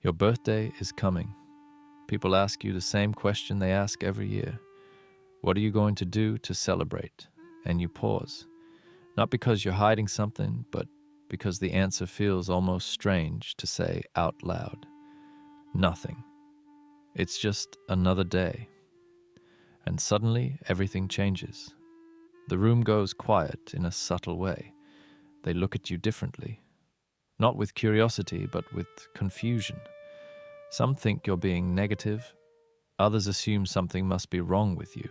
Your birthday is coming. People ask you the same question they ask every year. What are you going to do to celebrate? And you pause. Not because you're hiding something, but because the answer feels almost strange to say out loud. Nothing. It's just another day. And suddenly, everything changes. The room goes quiet in a subtle way. They look at you differently. Not with curiosity, but with confusion. Some think you're being negative. Others assume something must be wrong with you.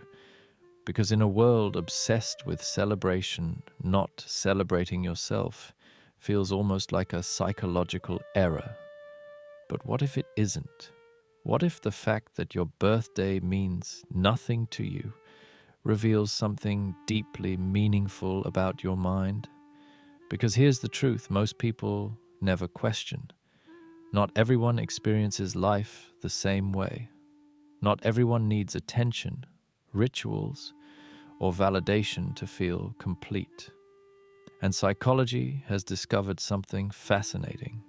Because in a world obsessed with celebration, not celebrating yourself feels almost like a psychological error. But what if it isn't? What if the fact that your birthday means nothing to you reveals something deeply meaningful about your mind? Because here's the truth, most people never question. Not everyone experiences life the same way. Not everyone needs attention, rituals, or validation to feel complete. And psychology has discovered something fascinating.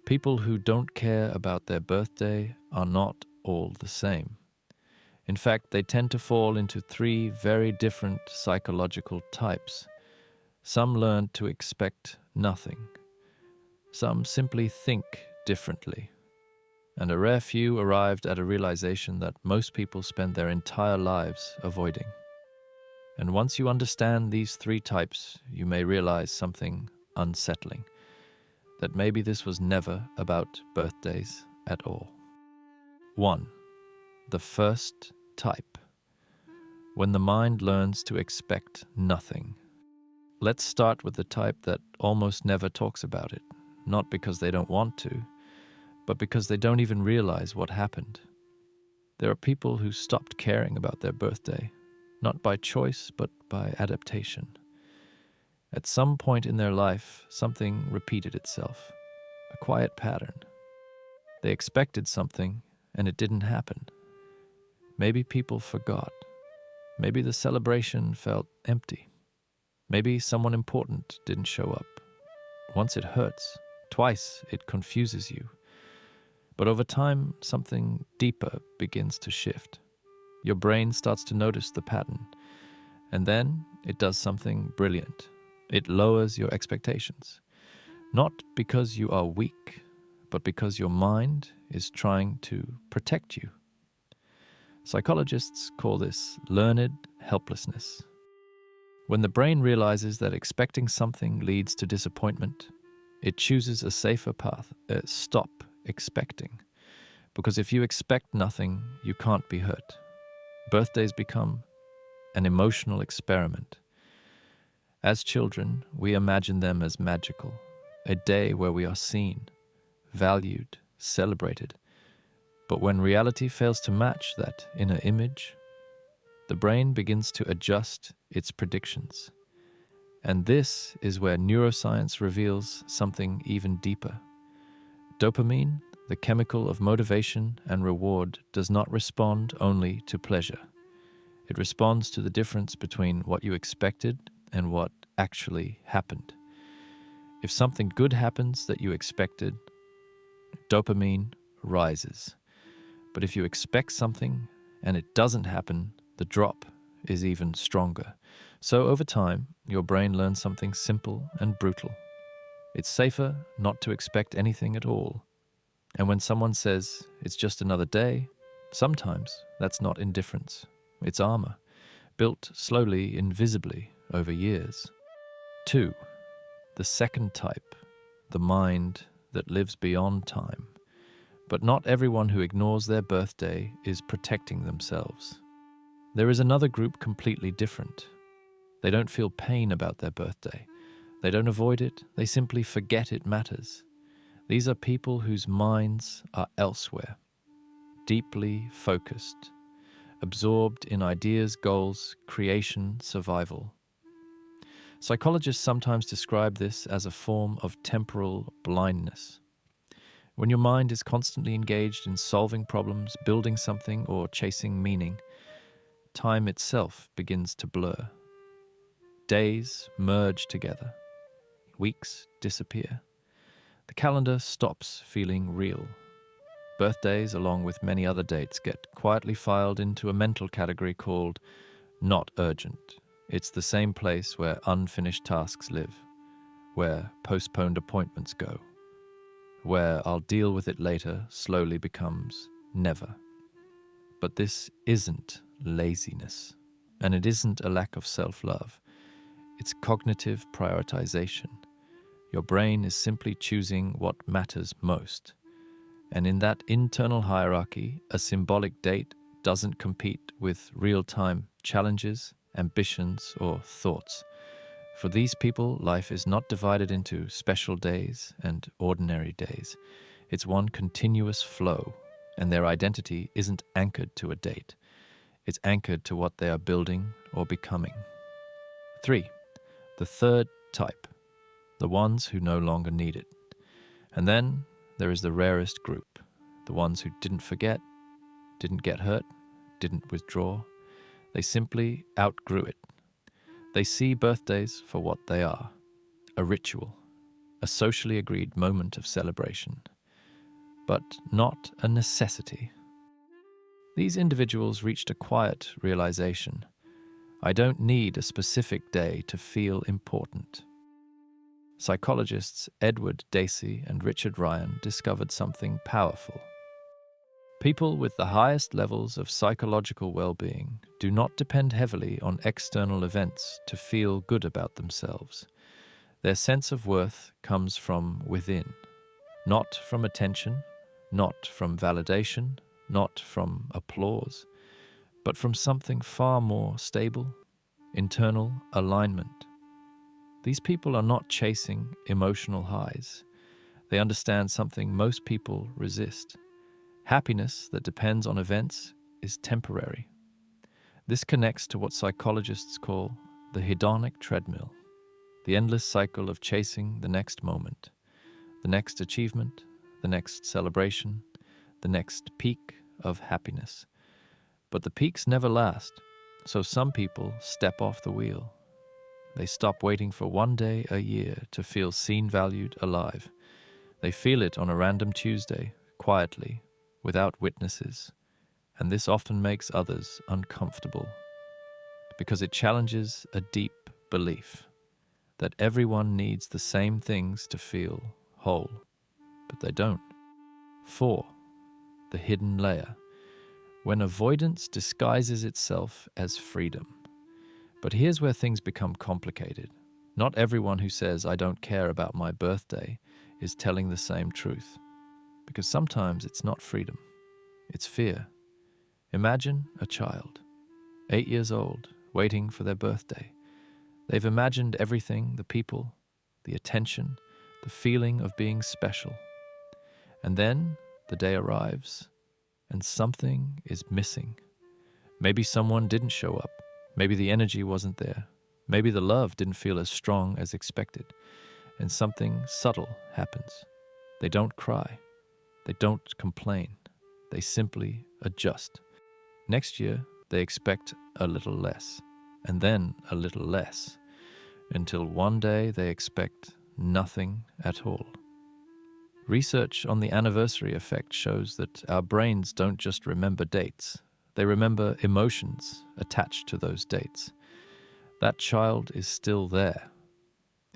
People who don't care about their birthday are not all the same. In fact, they tend to fall into three very different psychological types. Some learn to expect nothing. Some simply think differently. And a rare few arrived at a realization that most people spend their entire lives avoiding. And once you understand these three types, you may realize something unsettling. That maybe this was never about birthdays at all. 1. The first type. When the mind learns to expect nothing. Let's start with the type that almost never talks about it, not because they don't want to, but because they don't even realize what happened. There are people who stopped caring about their birthday, not by choice, but by adaptation. At some point in their life, something repeated itself, a quiet pattern. They expected something, and it didn't happen. Maybe people forgot. Maybe the celebration felt empty. Maybe someone important didn't show up. Once it hurts, twice it confuses you. But over time, something deeper begins to shift. Your brain starts to notice the pattern, and then it does something brilliant. It lowers your expectations. Not because you are weak, but because your mind is trying to protect you. Psychologists call this learned helplessness. When the brain realizes that expecting something leads to disappointment, it chooses a safer path. Stop expecting. Because if you expect nothing, you can't be hurt. Birthdays become an emotional experiment. As children, we imagine them as magical, a day where we are seen, valued, celebrated. But when reality fails to match that inner image, the brain begins to adjust its predictions. And this is where neuroscience reveals something even deeper. Dopamine, the chemical of motivation and reward, does not respond only to pleasure. It responds to the difference between what you expected and what actually happened. If something good happens that you expected, dopamine rises. But if you expect something and it doesn't happen, the drop is even stronger. So over time, your brain learns something simple and brutal. It's safer not to expect anything at all. And when someone says it's just another day, sometimes that's not indifference. It's armor, built slowly, invisibly, over years. 2. The second type, the mind that lives beyond time. But not everyone who ignores their birthday is protecting themselves. There is another group completely different. They don't feel pain about their birthday. They don't avoid it, they simply forget it matters. These are people whose minds are elsewhere, deeply focused, absorbed in ideas, goals, creation, survival. Psychologists sometimes describe this as a form of temporal blindness. When your mind is constantly engaged in solving problems, building something, or chasing meaning, time itself begins to blur. Days merge together. Weeks disappear. The calendar stops feeling real. Birthdays, along with many other dates, get quietly filed into a mental category called not urgent. It's the same place where unfinished tasks live, where postponed appointments go, where I'll deal with it later slowly becomes never. But this isn't laziness, and it isn't a lack of self-love. It's cognitive prioritization. Your brain is simply choosing what matters most. And in that internal hierarchy, a symbolic date doesn't compete with real-time challenges, ambitions, or thoughts. For these people, life is not divided into special days and ordinary days. It's one continuous flow, and their identity isn't anchored to a date. It's anchored to what they are building or becoming. 3. The third type, the ones who no longer need it. And then there is the rarest group, the ones who didn't forget, didn't get hurt, didn't withdraw. They simply outgrew it. They see birthdays for what they are, a ritual, a socially agreed moment of celebration, but not a necessity. These individuals reached a quiet realization. I don't need a specific day to feel important. Psychologists Edward Dacey and Richard Ryan discovered something powerful. People with the highest levels of psychological well-being do not depend heavily on external events to feel good about themselves. Their sense of worth comes from within, not from attention, not from validation, not from applause, but from something far more stable, internal alignment. These people are not chasing emotional highs. They understand something most people resist. Happiness that depends on events is temporary. This connects to what psychologists call the hedonic treadmill, the endless cycle of chasing the next moment, the next achievement, the next celebration, the next peak of happiness. But the peaks never last, so some people step off the wheel. They stop waiting for one day a year to feel seen, valued, alive. They feel it on a random Tuesday, quietly, without witnesses, and this often makes others uncomfortable because it challenges a deep belief that everyone needs the same things to feel whole, but they don't. 4. The hidden layer. When avoidance disguises itself as freedom. But here's where things become complicated. Not everyone who says, I don't care about my birthday, is telling the same truth. Because sometimes it's not freedom, it's fear. Imagine a child, 8 years old, waiting for their birthday. They've imagined everything, the people, the attention, the feeling of being special. And then the day arrives, and something is missing. Maybe someone didn't show up. Maybe the energy wasn't there. Maybe the love didn't feel as strong as expected. And something subtle happens. They don't cry. They don't complain. They simply adjust. Next year, they expect a little less, and then a little less, until one day they expect nothing at all. Research on the anniversary effect shows that our brains don't just remember dates, they remember emotions attached to those dates. That child is still there,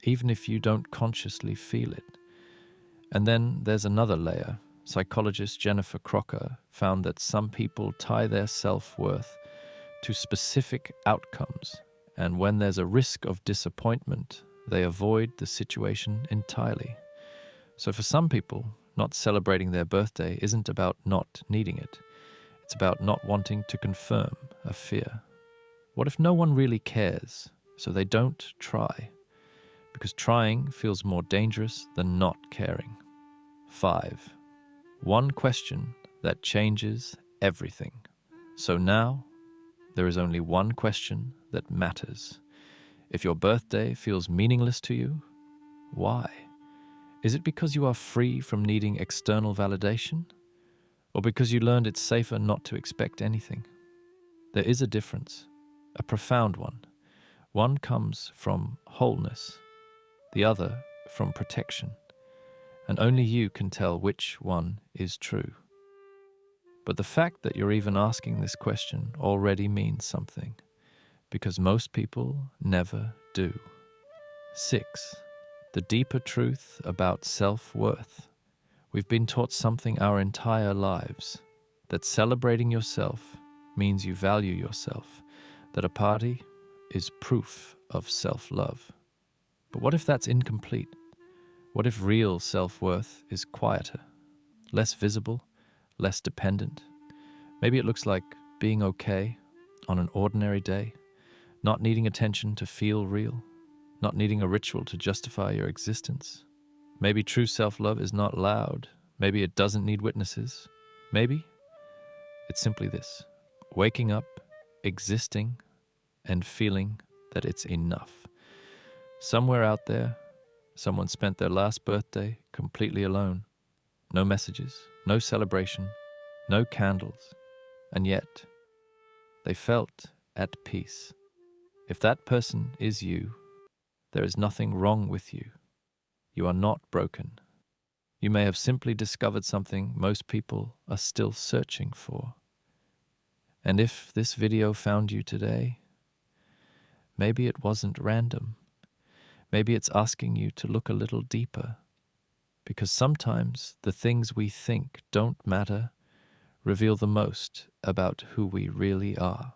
even if you don't consciously feel it. And then there's another layer. Psychologist Jennifer Crocker found that some people tie their self-worth to specific outcomes, and when there's a risk of disappointment, they avoid the situation entirely. So for some people, not celebrating their birthday isn't about not needing it. It's about not wanting to confirm a fear. What if no one really cares, so they don't try? Because trying feels more dangerous than not caring. 5. One question that changes everything. So now, there is only one question that matters. If your birthday feels meaningless to you, why? Is it because you are free from needing external validation? Or because you learned it's safer not to expect anything? There is a difference, a profound one. One comes from wholeness, the other from protection. And only you can tell which one is true. But the fact that you're even asking this question already means something, because most people never do. 6. The deeper truth about self-worth. We've been taught something our entire lives, that celebrating yourself means you value yourself, that a party is proof of self-love. But what if that's incomplete? What if real self-worth is quieter, less visible, less dependent? Maybe it looks like being okay on an ordinary day, not needing attention to feel real, not needing a ritual to justify your existence. Maybe true self-love is not loud. Maybe it doesn't need witnesses. Maybe it's simply this: waking up, existing, and feeling that it's enough. Somewhere out there, someone spent their last birthday completely alone. No messages, no celebration, no candles. And yet, they felt at peace. If that person is you, there is nothing wrong with you. You are not broken. You may have simply discovered something most people are still searching for. And if this video found you today, maybe it wasn't random. Maybe it's asking you to look a little deeper, because sometimes the things we think don't matter reveal the most about who we really are.